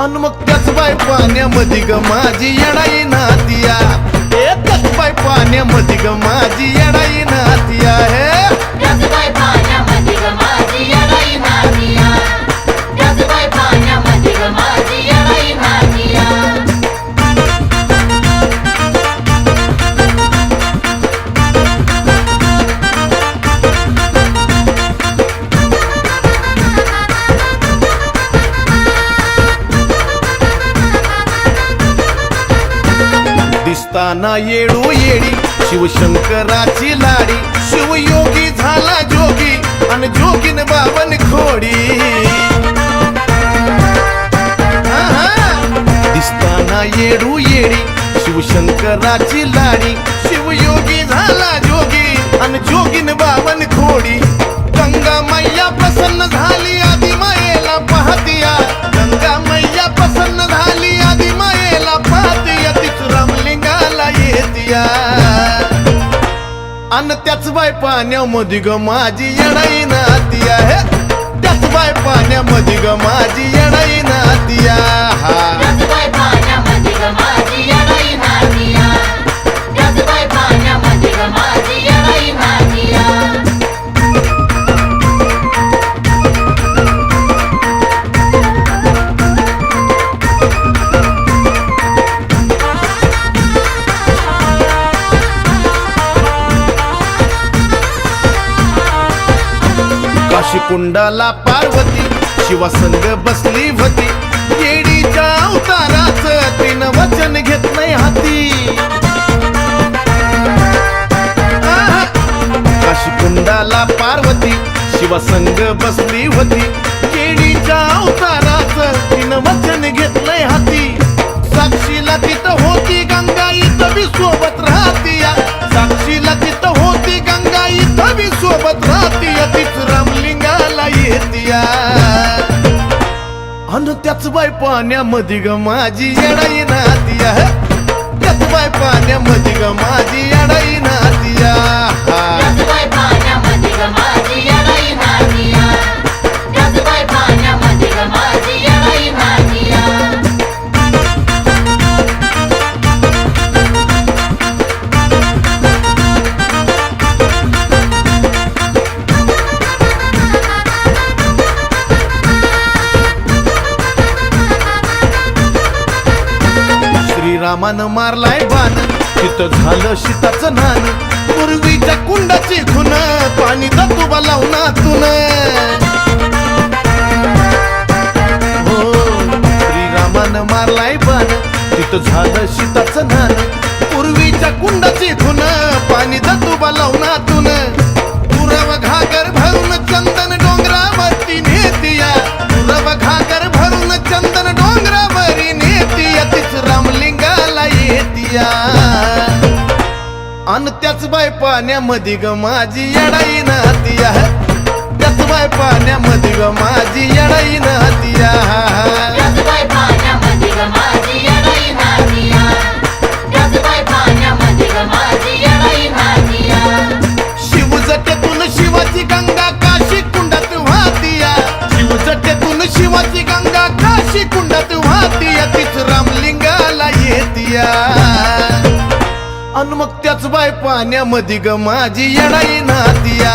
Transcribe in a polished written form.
अन मग त्याच बाय पाण्यामध्ये ग माझी येडाई नातिया, त्याच बाय पाण्यामध्ये ग माझी येडाई नातिया हे त्याच बाय पाण्यामध्ये ग माझी येडाई नातिया, त्याच बाय पाण्यामध्ये ग माझी येडाई नातिया. दिसताना येडू येडी शिवशंकराची लाडी, शिवयोगी झाला जोगी आणि जोगीन बाबन खोडी. दिसताना येडू येडी शिवशंकराची लाडी, शिवयोगी झाला जोगी आणि जोगीन बाबन खोडी. गंगा मैया प्रसन्न झाली आदि मायेला पाहतिया, गंगा मैया प्रसन्न झाली आदि मायेला पाहतिया, तीच रामलिंगाला येतिया. अन त्याच बाय पाण्यामध्ये ग माझी येडाई नातिया हे, त्याच बाय पाण्यामध्ये ग माझी येडाई नातिया. त्याच बाय पाण्यामध्ये ग माझी येडाई नातिया, त्याच बाय पाण्यामध्ये ग माझी येडाई नातिया. काशी कुंडाला पार्वती शिवासंग बसली होती, येडीच्या अवताराच तिनं वचन घेत नाही हाती. काशी कुंडाला पार्वती शिवासंग बसली होती, येडीच्या अवताराच तिनं वचन घेत नाही हाती. साक्षीला तिथं होती गंगा इथं बी सोबत राहतीया, साक्षीला तिथं होती गंगा इथं बी सोबत राहतीया, तीच रामलिंगाला येतिया. अन त्याच बाय पाण्यामध्ये ग माझी येडाई नातिया, त्याच बाय पाण्यामध्ये ग माझी येडाई नातिया. त्याच बाय पाण्यामध्ये ग माझी येडाई नातिया, त्याच बाय पाण्यामध्ये ग माझी येडाई नातिया. श्रीरामानं मारलाय बाण तिथं झालं सीताचं नान, पूर्वीच्या कुंडाची खुन पाणी दतुबा लावून. हो श्रीरामानं मारलाय बाण तिथं झालं सीताचं नान, पूर्वीच्या कुंडाची खुन पाणी दतुबा लावून. पुरव घागर भरून चंदन डोंगरावरती नेतिया, पुरव घागर भरून चंदन डोंगरावरी नेतिया, तीच रामलिंगाला येतिया. अन त्याच बाय पाण्यामध्ये ग माझी येडाई नातिया, त्याच बाय पाण्यामध्ये ग माझी येडाई नातिया. त्याच बाय पाण्यामध्ये ग माझी येडाई नातिया, त्याच बाय पाण्यामध्ये ग माझी येडाई नातिया. शिवजटेतून शिवाची गंगा काशी कुंडात वाहतिया, शिवजटेतून शिवाची गंगा काशी कुंडात वाहतिया, तीच रामलिंगाला येतिया. अन मग त्याच बाय पाण्यामध्ये ग माझी येडाई नातिया,